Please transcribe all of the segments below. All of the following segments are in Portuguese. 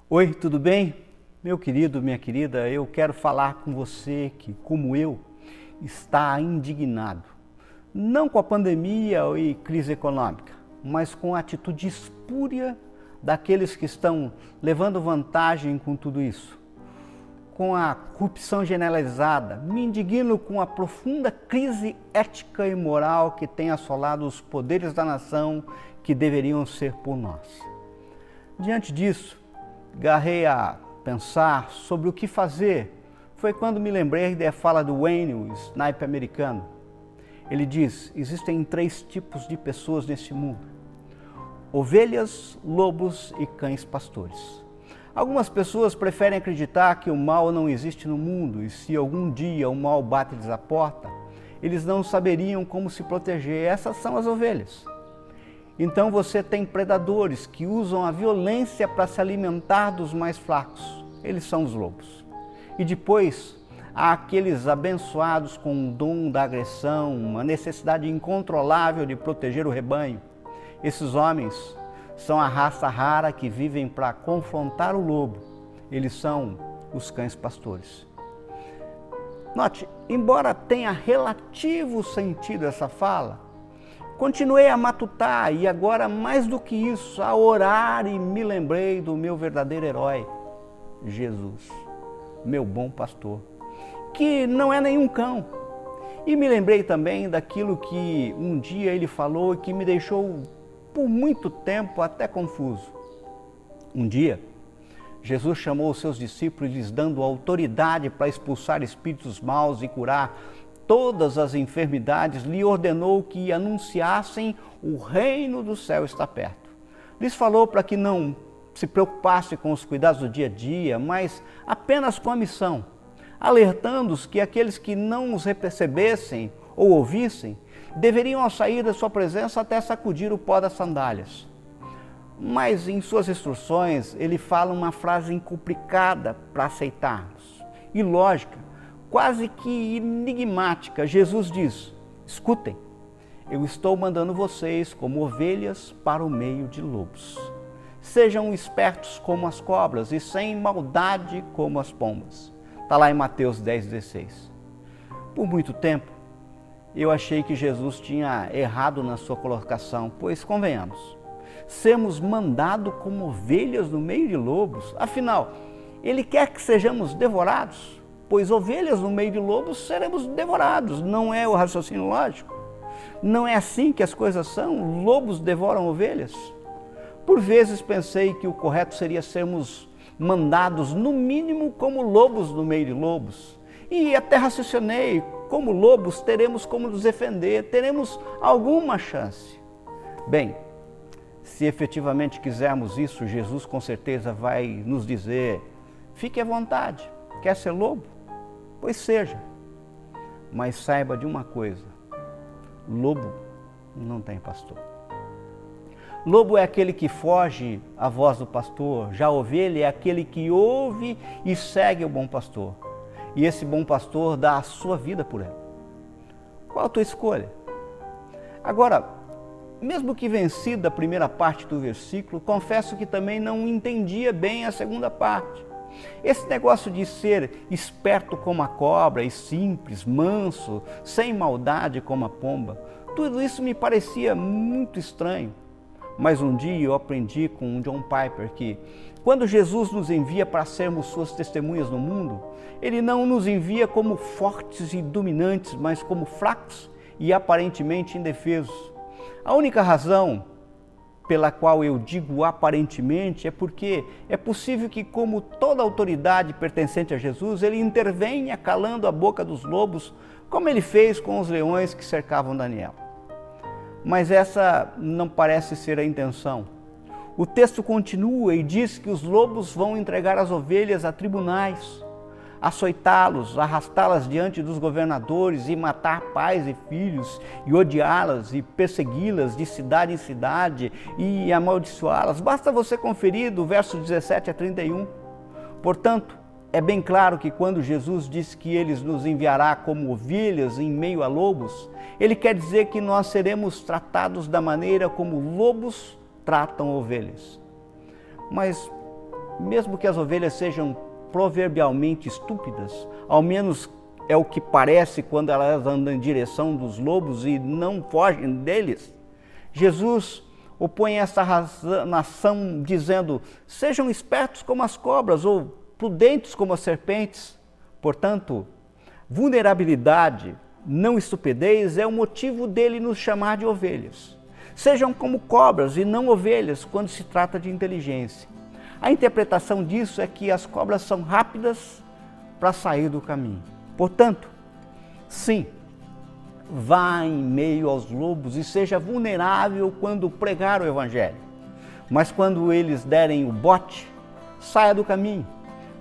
Oi, tudo bem? Meu querido, minha querida, eu quero falar com você que, como eu, está indignado. Não com a pandemia e crise econômica, mas com a atitude espúria daqueles que estão levando vantagem com tudo isso. Com a corrupção generalizada, me indigno com a profunda crise ética e moral que tem assolado os poderes da nação que deveriam ser por nós. Diante disso, garrei a pensar sobre o que fazer. Foi quando me lembrei da fala do Wayne, o sniper americano. Ele diz: existem 3 tipos de pessoas neste mundo: ovelhas, lobos e cães pastores. Algumas pessoas preferem acreditar que o mal não existe no mundo e se algum dia o mal bate-lhes à porta, eles não saberiam como se proteger. Essas são as ovelhas. Então você tem predadores que usam a violência para se alimentar dos mais fracos. Eles são os lobos. E depois há aqueles abençoados com o dom da agressão, uma necessidade incontrolável de proteger o rebanho. Esses homens são a raça rara que vivem para confrontar o lobo. Eles são os cães pastores. Note, embora tenha relativo sentido essa fala, continuei a matutar e agora, mais do que isso, a orar, e me lembrei do meu verdadeiro herói, Jesus, meu bom pastor, que não é nenhum cão. E me lembrei também daquilo que um dia ele falou e que me deixou por muito tempo até confuso. Um dia, Jesus chamou os seus discípulos, lhes dando autoridade para expulsar espíritos maus e curar todas as enfermidades, lhe ordenou que anunciassem: o reino do céu está perto. Lhes falou para que não se preocupasse com os cuidados do dia a dia, mas apenas com a missão, alertando-os que aqueles que não os recebessem ou ouvissem deveriam, ao sair da sua presença, até sacudir o pó das sandálias. Mas em suas instruções ele fala uma frase complicada para aceitarmos, ilógica, quase que enigmática. Jesus diz: escutem, eu estou mandando vocês como ovelhas para o meio de lobos. Sejam espertos como as cobras e sem maldade como as pombas. Está lá em Mateus 10,16. Por muito tempo, eu achei que Jesus tinha errado na sua colocação, pois, convenhamos, sermos mandados como ovelhas no meio de lobos. Afinal, ele quer que sejamos devorados, pois ovelhas no meio de lobos seremos devorados. Não é o raciocínio lógico? Não é assim que as coisas são? Lobos devoram ovelhas? Por vezes pensei que o correto seria sermos mandados, no mínimo, como lobos no meio de lobos. E até raciocinei: como lobos teremos como nos defender, teremos alguma chance. Bem, se efetivamente quisermos isso, Jesus com certeza vai nos dizer: fique à vontade, quer ser lobo? Pois seja. Mas saiba de uma coisa: lobo não tem pastor. Lobo é aquele que foge à voz do pastor, já a ovelha é aquele que ouve e segue o bom pastor. E esse bom pastor dá a sua vida por ela. Qual a tua escolha? Agora, mesmo que vencida a primeira parte do versículo, confesso que também não entendia bem a segunda parte. Esse negócio de ser esperto como a cobra e simples, manso, sem maldade como a pomba, tudo isso me parecia muito estranho. Mas um dia eu aprendi com o John Piper que, quando Jesus nos envia para sermos suas testemunhas no mundo, Ele não nos envia como fortes e dominantes, mas como fracos e aparentemente indefesos. A única razão pela qual eu digo aparentemente é porque é possível que, como toda autoridade pertencente a Jesus, Ele intervenha calando a boca dos lobos, como Ele fez com os leões que cercavam Daniel. Mas essa não parece ser a intenção. O texto continua e diz que os lobos vão entregar as ovelhas a tribunais, açoitá-los, arrastá-las diante dos governadores e matar pais e filhos e odiá-las e persegui-las de cidade em cidade e amaldiçoá-las. Basta você conferir do verso 17 a 31. Portanto, É bem claro que quando Jesus disse que Ele nos enviará como ovelhas em meio a lobos, Ele quer dizer que nós seremos tratados da maneira como lobos tratam ovelhas. Mas mesmo que as ovelhas sejam proverbialmente estúpidas, ao menos é o que parece quando elas andam em direção dos lobos e não fogem deles, Jesus opõe essa nação dizendo: sejam espertos como as cobras ou prudentes como as serpentes. Portanto, vulnerabilidade, não estupidez, é o motivo dele nos chamar de ovelhas. Sejam como cobras e não ovelhas quando se trata de inteligência. A interpretação disso é que as cobras são rápidas para sair do caminho. Portanto, sim, vá em meio aos lobos e seja vulnerável quando pregar o Evangelho. Mas quando eles derem o bote, saia do caminho.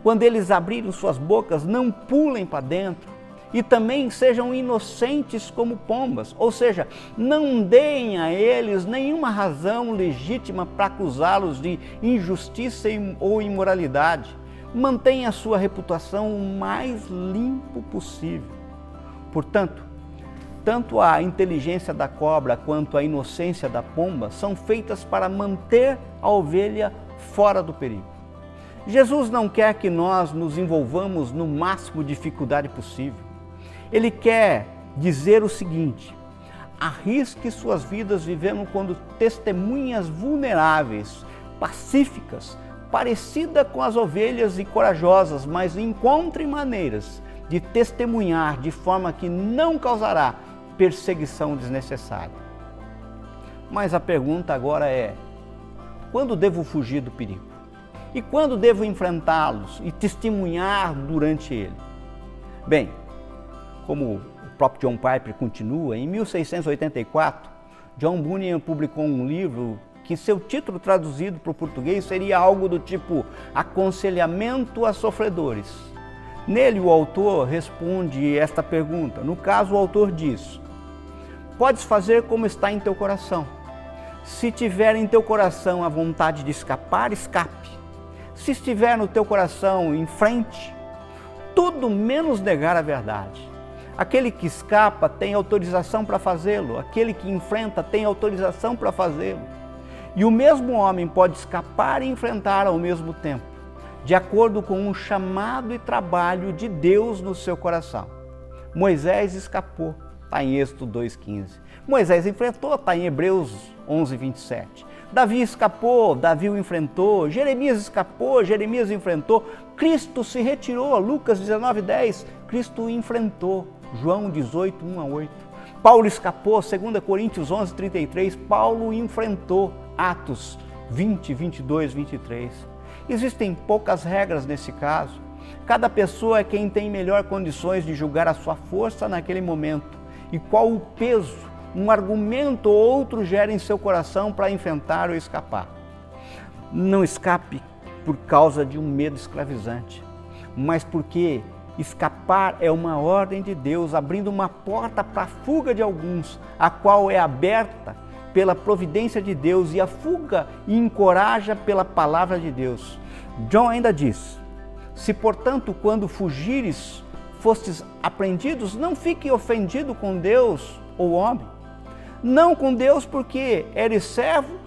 Quando eles abrirem suas bocas, não pulem para dentro. E também sejam inocentes como pombas, ou seja, não deem a eles nenhuma razão legítima para acusá-los de injustiça ou imoralidade. Mantenha a sua reputação o mais limpo possível. Portanto, tanto a inteligência da cobra quanto a inocência da pomba são feitas para manter a ovelha fora do perigo. Jesus não quer que nós nos envolvamos no máximo de dificuldade possível. Ele quer dizer o seguinte: arrisque suas vidas vivendo como testemunhas vulneráveis, pacíficas, parecidas com as ovelhas e corajosas, mas encontre maneiras de testemunhar de forma que não causará perseguição desnecessária. Mas a pergunta agora é: quando devo fugir do perigo? E quando devo enfrentá-los e testemunhar durante ele? Bem, como o próprio John Piper continua, em 1684, John Bunyan publicou um livro que seu título traduzido para o português seria algo do tipo Aconselhamento a Sofredores. Nele o autor responde esta pergunta. No caso, o autor diz: podes fazer como está em teu coração. Se tiver em teu coração a vontade de escapar, escape. Se estiver no teu coração, enfrente. Tudo menos negar a verdade. Aquele que escapa tem autorização para fazê-lo, aquele que enfrenta tem autorização para fazê-lo. E o mesmo homem pode escapar e enfrentar ao mesmo tempo, de acordo com o chamado e trabalho de Deus no seu coração. Moisés escapou, está em Êxodo 2,15. Moisés enfrentou, está em Hebreus 11,27. Davi escapou, Davi o enfrentou. Jeremias escapou, Jeremias enfrentou. Cristo se retirou, Lucas 19,10. Cristo o enfrentou, João 18, 1 a 8. Paulo escapou, 2 Coríntios 11,33. Paulo enfrentou, Atos 20, 22, 23. Existem poucas regras nesse caso. Cada pessoa é quem tem melhor condições de julgar a sua força naquele momento e qual o peso um argumento ou outro gera em seu coração para enfrentar ou escapar. Não escape por causa de um medo escravizante, mas porque escapar é uma ordem de Deus, abrindo uma porta para a fuga de alguns, a qual é aberta pela providência de Deus, e a fuga encoraja pela palavra de Deus. John ainda diz: se portanto quando fugires fostes apreendidos, não fique ofendido com Deus ou homem. Não com Deus, porque eres servo,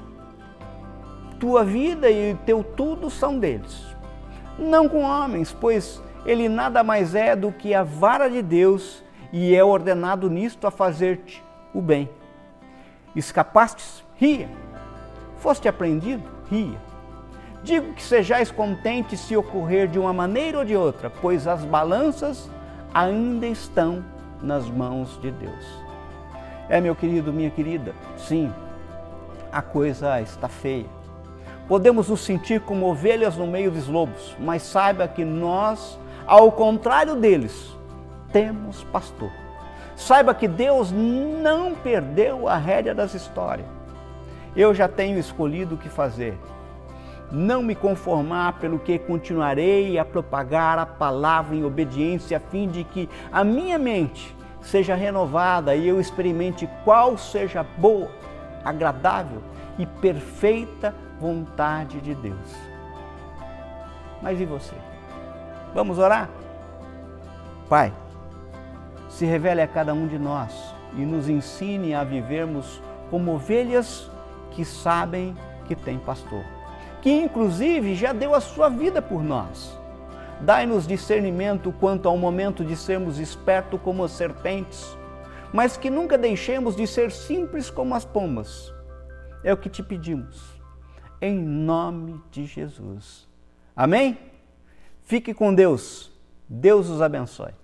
tua vida e teu tudo são deles. Não com homens, pois ele nada mais é do que a vara de Deus e é ordenado nisto a fazer-te o bem. Escapastes? Ria. Foste apreendido? Ria. Digo que sejais contentes se ocorrer de uma maneira ou de outra, pois as balanças ainda estão nas mãos de Deus. Meu querido, minha querida, sim, a coisa está feia. Podemos nos sentir como ovelhas no meio dos lobos, mas saiba que nós, ao contrário deles, temos pastor. Saiba que Deus não perdeu a rédea das histórias. Eu já tenho escolhido o que fazer. Não me conformar, pelo que continuarei a propagar a palavra em obediência, a fim de que a minha mente seja renovada e eu experimente qual seja a boa, agradável e perfeita vontade de Deus. Mas e você? Vamos orar? Pai, se revele a cada um de nós e nos ensine a vivermos como ovelhas que sabem que tem pastor, que inclusive já deu a sua vida por nós. Dai-nos discernimento quanto ao momento de sermos espertos como as serpentes, mas que nunca deixemos de ser simples como as pombas. É o que te pedimos, em nome de Jesus. Amém? Fique com Deus. Deus os abençoe.